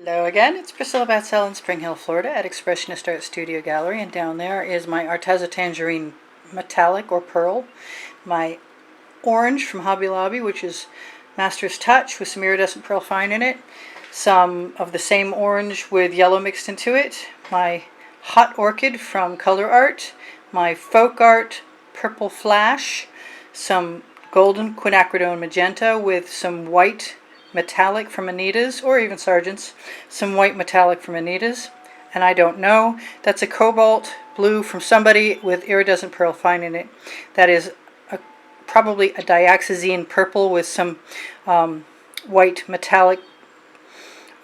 Hello again, it's Priscilla Batzell in Spring Hill, Florida at Expressionist Art Studio Gallery, and down there is my Arteza Tangerine Metallic or Pearl, my orange from Hobby Lobby, which is Master's Touch with some iridescent pearl fine in it, some of the same orange with yellow mixed into it, my Hot Orchid from Color Art, my Folk Art Purple Flash, some golden quinacridone magenta with some white metallic from Anita's, or even Sargent's, some white metallic from Anita's, and I don't know. That's a cobalt blue from somebody with iridescent pearl fine in it. That is probably a dioxazine purple with some white metallic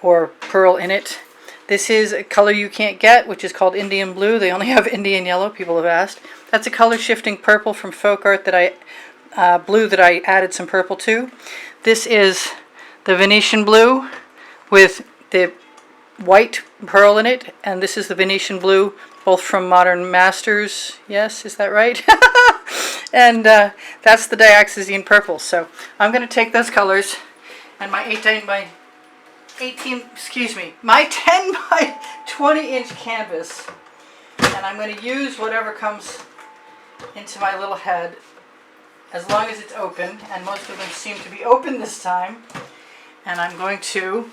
or pearl in it. This is a color you can't get, which is called Indian Blue. They only have Indian Yellow, people have asked. That's a color shifting purple from Folk Art that blue that I added some purple to. This is the Venetian Blue with the white pearl in it, and this is the Venetian Blue, both from Modern Masters. Yes, is that right? And that's the dioxazine purple. So I'm going to take those colors and my 10 by 20 inch canvas, and I'm going to use whatever comes into my little head, as long as it's open, and most of them seem to be open this time. And I'm going to,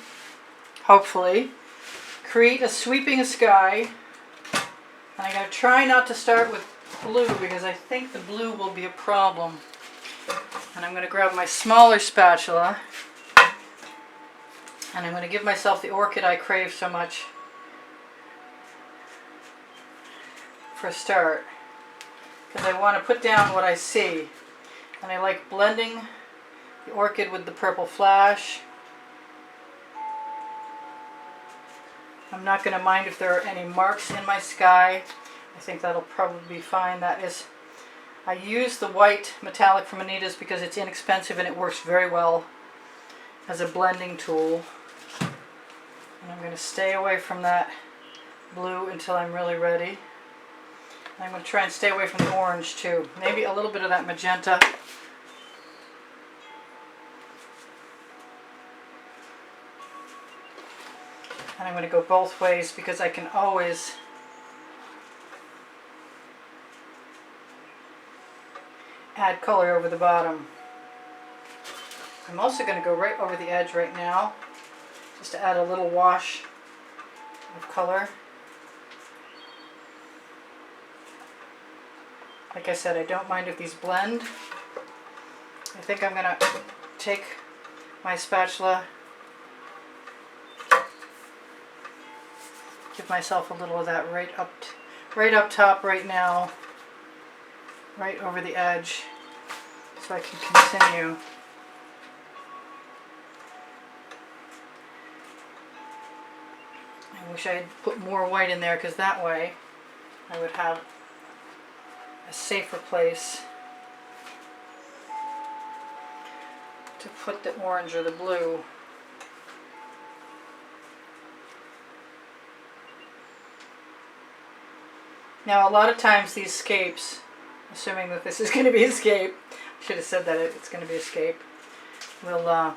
hopefully, create a sweeping sky. And I'm going to try not to start with blue, because I think the blue will be a problem. And I'm going to grab my smaller spatula, and I'm going to give myself the orchid I crave so much for a start, because I want to put down what I see. And I like blending the orchid with the purple flash. I'm not going to mind if there are any marks in my sky. I think that'll probably be fine. I use the white metallic from Anita's because it's inexpensive and it works very well as a blending tool. And I'm going to stay away from that blue until I'm really ready. And I'm going to try and stay away from the orange too. Maybe a little bit of that magenta. And I'm going to go both ways because I can always add color over the bottom. I'm also going to go right over the edge right now, just to add a little wash of color. Like I said, I don't mind if these blend. I think I'm going to take my spatula, give myself a little of that right up top right now, right over the edge, so I can continue. I wish I had put more white in there, because that way I would have a safer place to put the orange or the blue. Now, a lot of times these scapes, assuming that this is going to be a scape, I should have said that it's going to be a scape, will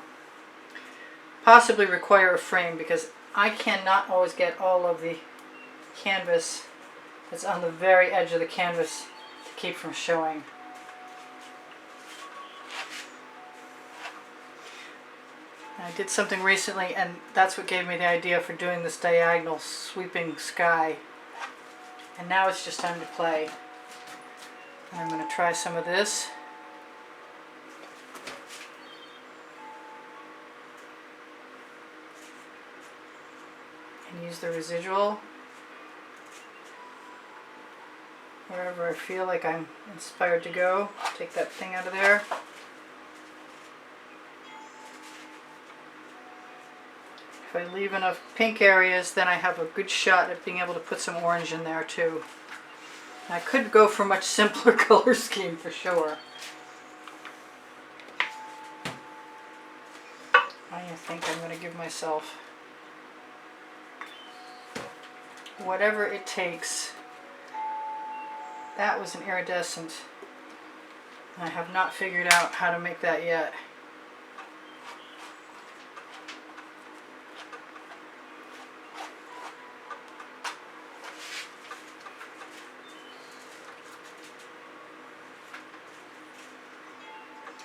possibly require a frame, because I cannot always get all of the canvas that's on the very edge of the canvas to keep from showing. I did something recently, and that's what gave me the idea for doing this diagonal sweeping sky. And now it's just time to play. And I'm going to try some of this. And use the residual wherever I feel like I'm inspired to go. Take that thing out of there. If I leave enough pink areas, then I have a good shot at being able to put some orange in there too. And I could go for a much simpler color scheme for sure. I think I'm going to give myself whatever it takes. That was an iridescent. I have not figured out how to make that yet.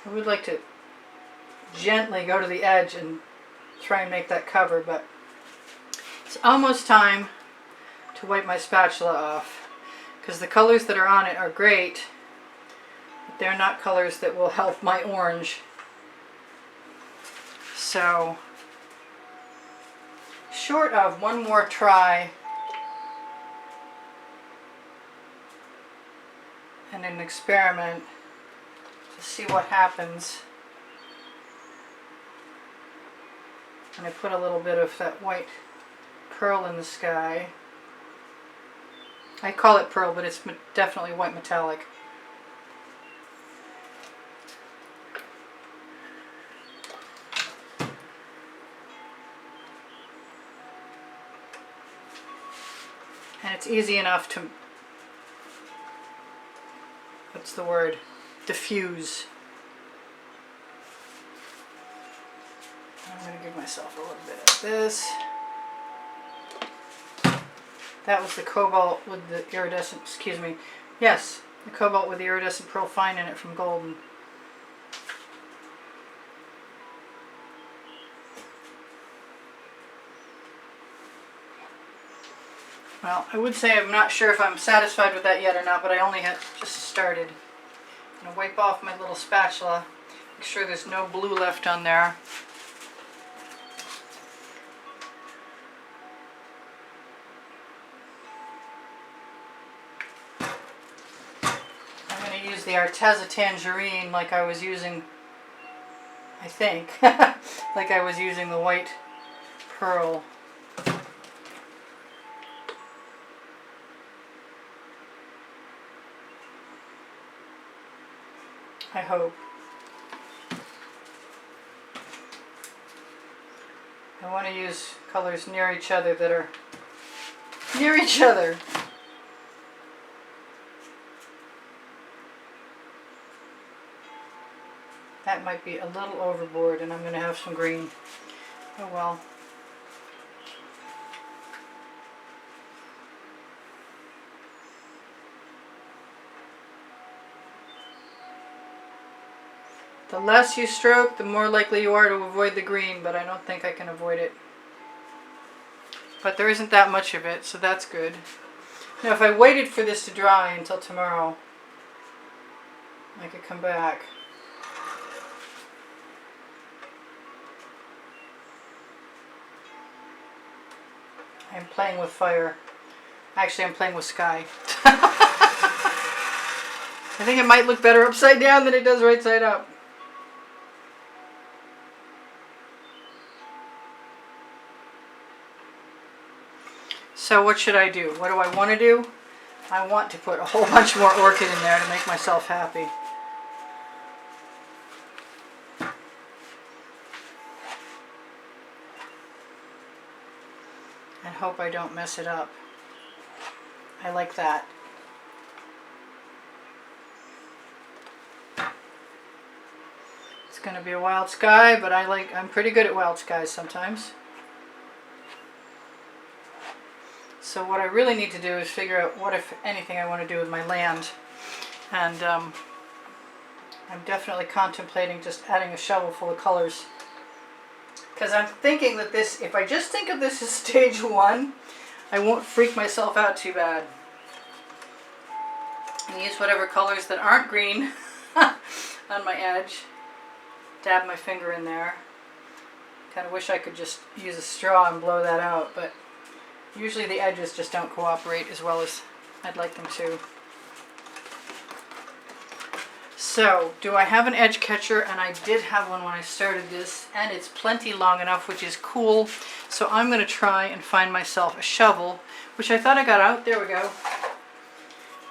I would like to gently go to the edge and try and make that cover, but it's almost time to wipe my spatula off, because the colors that are on it are great, but they're not colors that will help my orange. So, short of one more try and an experiment to see what happens, and I put a little bit of that white pearl in the sky. I call it pearl, but it's definitely white metallic. And it's easy enough to, what's the word, diffuse. I'm going to give myself a little bit of this. That was the cobalt with the iridescent, excuse me, yes, the cobalt with the iridescent pearl fine in it from Golden. Well, I would say I'm not sure if I'm satisfied with that yet or not, but I only had just started. I'm going to wipe off my little spatula, make sure there's no blue left on there. I'm going to use the Arteza Tangerine like I was using, I think, like I was using the white pearl. I hope. I want to use colors near each other that are near each other. That might be a little overboard, and I'm going to have some green. Oh well. The less you stroke, the more likely you are to avoid the green, but I don't think I can avoid it. But there isn't that much of it, so that's good. Now if I waited for this to dry until tomorrow, I could come back. I'm playing with fire. Actually, I'm playing with sky. I think it might look better upside down than it does right side up. So what should I do? What do I want to do? I want to put a whole bunch more orchid in there to make myself happy. And hope I don't mess it up. I like that. It's going to be a wild sky, but I'm pretty good at wild skies sometimes. So what I really need to do is figure out what, if anything, I want to do with my land. And I'm definitely contemplating just adding a shovel full of colors. Because I'm thinking that this, if I just think of this as stage 1, I won't freak myself out too bad. And use whatever colors that aren't green on my edge. Dab my finger in there. Kind of wish I could just use a straw and blow that out, but usually the edges just don't cooperate as well as I'd like them to. So, do I have an edge catcher? And I did have one when I started this, and it's plenty long enough, which is cool. So I'm going to try and find myself a shovel, which I thought I got out. There we go.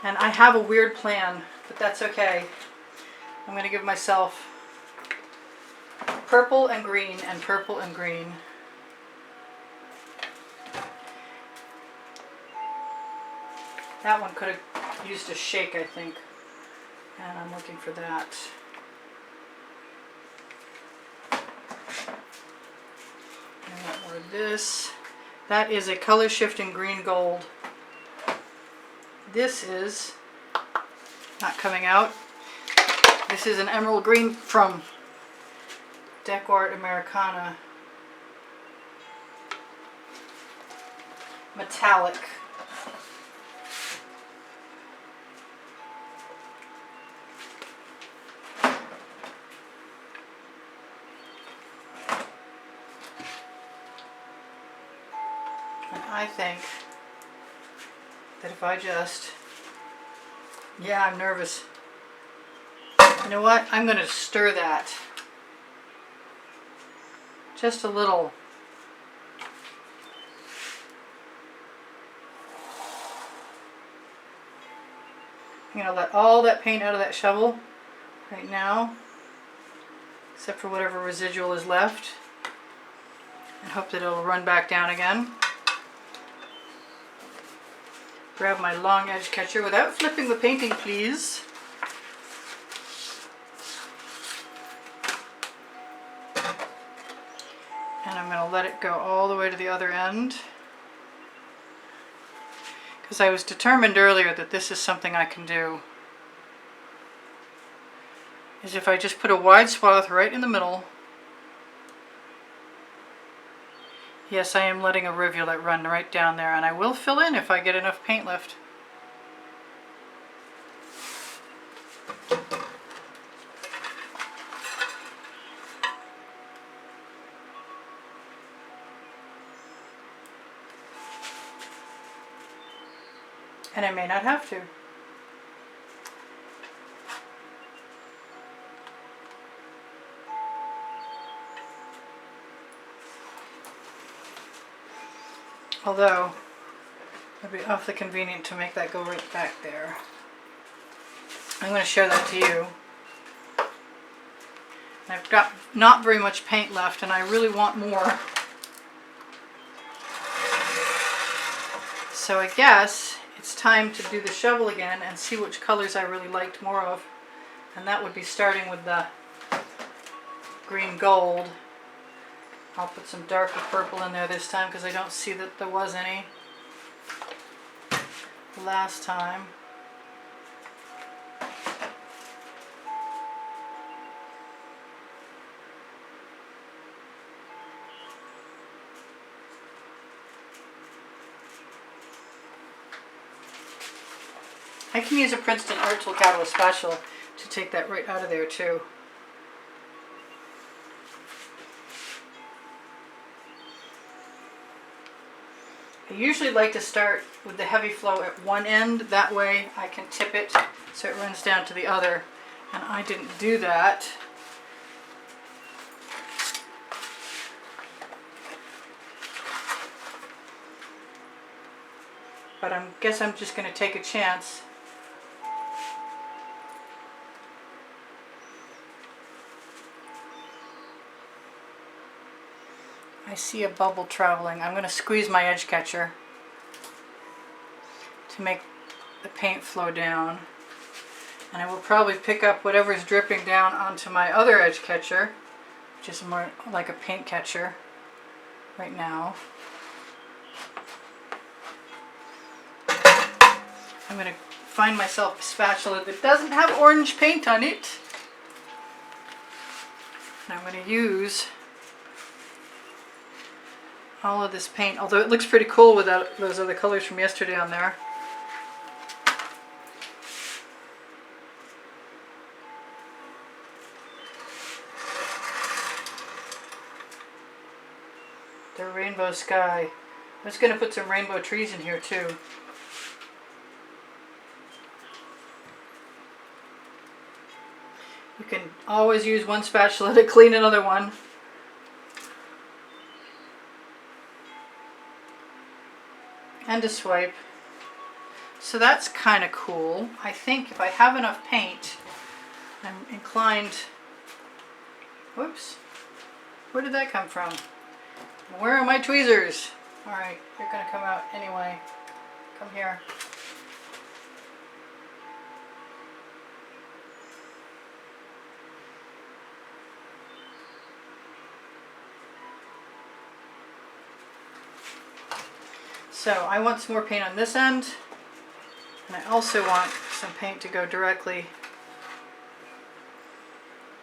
And I have a weird plan, but that's okay. I'm going to give myself purple and green and purple and green. That one could have used a shake, I think. And I'm looking for that. And I want more of this. That is a color shifting green gold. This is not coming out. This is an emerald green from Decor Americana. Metallic. And I think that if I just, yeah, I'm nervous. You know what? I'm going to stir that just a little. I'm going to let all that paint out of that shovel right now, except for whatever residual is left, and hope that it'll run back down again. Grab my long edge catcher without flipping the painting, please. And I'm going to let it go all the way to the other end. Because I was determined earlier that this is something I can do. Is if I just put a wide swath right in the middle. Yes, I am letting a rivulet run right down there, and I will fill in if I get enough paint left. And I may not have to. Although, it would be awfully convenient to make that go right back there. I'm going to show that to you. And I've got not very much paint left, and I really want more. So I guess it's time to do the shovel again and see which colors I really liked more of. And that would be starting with the green gold. I'll put some darker purple in there this time because I don't see that there was any last time. I can use a Princeton Art Tool Catalyst spatula to take that right out of there too. I usually like to start with the heavy flow at one end, that way I can tip it so it runs down to the other, and I didn't do that. But I guess I'm just going to take a chance. I see a bubble traveling. I'm going to squeeze my edge catcher to make the paint flow down. And I will probably pick up whatever is dripping down onto my other edge catcher, which is more like a paint catcher right now. I'm going to find myself a spatula that doesn't have orange paint on it. And I'm going to use all of this paint, although it looks pretty cool without those other colors from yesterday on there. The rainbow sky. I'm just going to put some rainbow trees in here too. You can always use one spatula to clean another one. And a swipe. So that's kind of cool. I think if I have enough paint, I'm inclined... Whoops. Where did that come from? Where are my tweezers? Alright, they're going to come out anyway. Come here. So I want some more paint on this end, and I also want some paint to go directly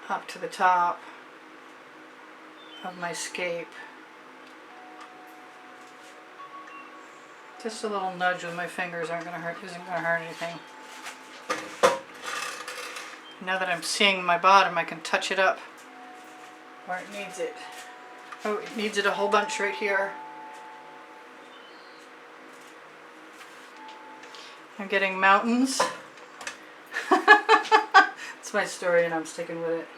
up to the top of my scape. Just a little nudge with my fingers isn't going to hurt anything. Now that I'm seeing my bottom, I can touch it up where it needs it. Oh, it needs it a whole bunch right here. I'm getting mountains. It's my story and I'm sticking with it.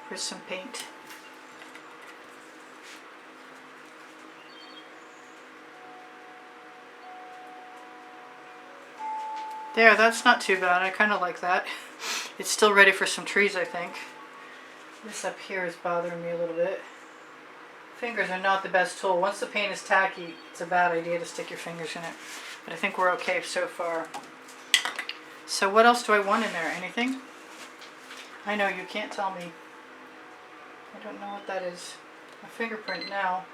Here's some paint. There, that's not too bad. I kind of like that. It's still ready for some trees, I think. This up here is bothering me a little bit. Fingers are not the best tool. Once the paint is tacky, it's a bad idea to stick your fingers in it. But I think we're okay so far. So what else do I want in there? Anything? I know, you can't tell me. I don't know what that is. My fingerprint now.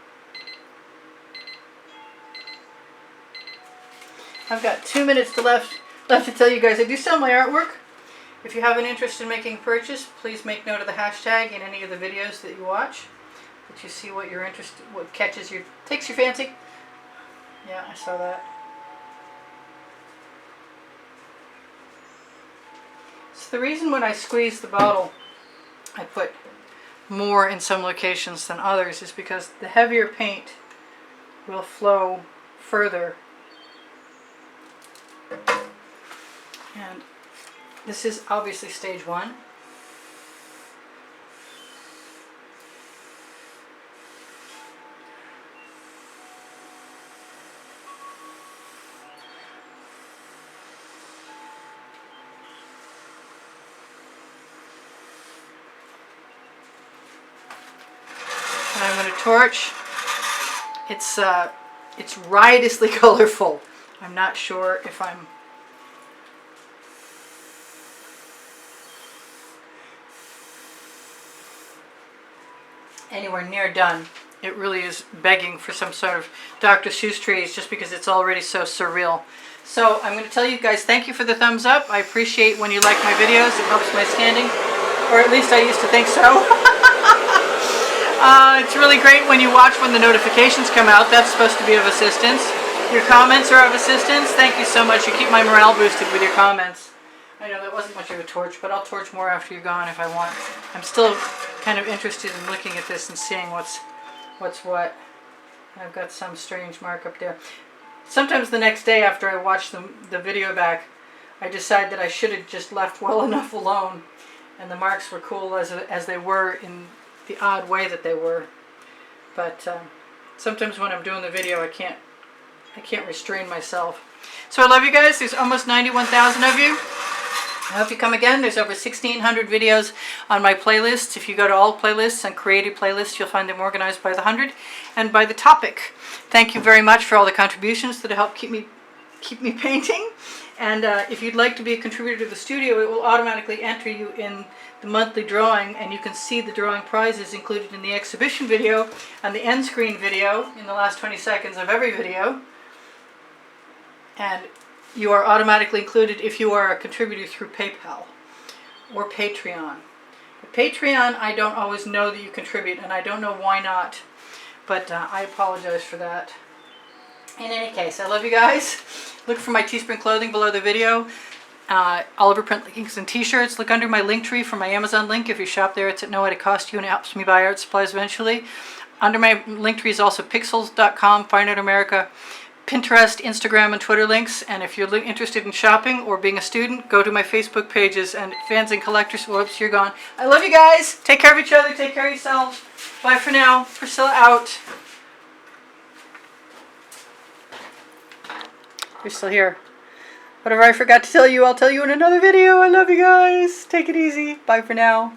I've got 2 minutes left to tell you guys I do sell my artwork. If you have an interest in making a purchase, please make note of the hashtag in any of the videos that you watch, that you see what you're interested, what takes your fancy. Yeah, I saw that. So the reason when I squeeze the bottle, I put more in some locations than others is because the heavier paint will flow further. And this is obviously stage 1. And I'm going to torch. It's riotously colorful. I'm not sure if I'm anywhere near done. It really is begging for some sort of Dr. Seuss trees just because it's already so surreal. So I'm going to tell you guys thank you for the thumbs up. I appreciate when you like my videos. It helps my standing, or at least I used to think so. It's really great when you watch when the notifications come out. That's supposed to be of assistance. Your comments are of assistance. Thank you so much. You keep my morale boosted with your comments. I know that wasn't much of a torch, but I'll torch more after you're gone if I want. I'm still kind of interested in looking at this and seeing what's what. I've got some strange mark up there. Sometimes the next day after I watch the video back, I decide that I should have just left well enough alone, and the marks were cool as they were in the odd way that they were. But sometimes when I'm doing the video, I can't restrain myself. So I love you guys. There's almost 91,000 of you. I hope you come again. There's over 1,600 videos on my playlists. If you go to all playlists and create a playlist, you'll find them organized by the 100 and by the topic. Thank you very much for all the contributions that help keep me painting. And if you'd like to be a contributor to the studio, it will automatically enter you in the monthly drawing, and you can see the drawing prizes included in the exhibition video and the end screen video in the last 20 seconds of every video. And you are automatically included if you are a contributor through PayPal or Patreon. But Patreon, I don't always know that you contribute, and I don't know why not, but I apologize for that. In any case, I love you guys. Look for my Teespring clothing below the video. Oliver print leggings and t-shirts. Look under my link tree for my Amazon link. If you shop there, it's at no added cost to you, and it helps me buy art supplies eventually. Under my link tree is also pixels.com, Fine Art America, Pinterest, Instagram, and Twitter links. And if you're interested in shopping or being a student, go to my Facebook pages and fans and collectors. Whoops, you're gone. I love you guys. Take care of each other. Take care of yourselves. Bye for now. Priscilla out. You're still here. Whatever I forgot to tell you, I'll tell you in another video. I love you guys. Take it easy. Bye for now.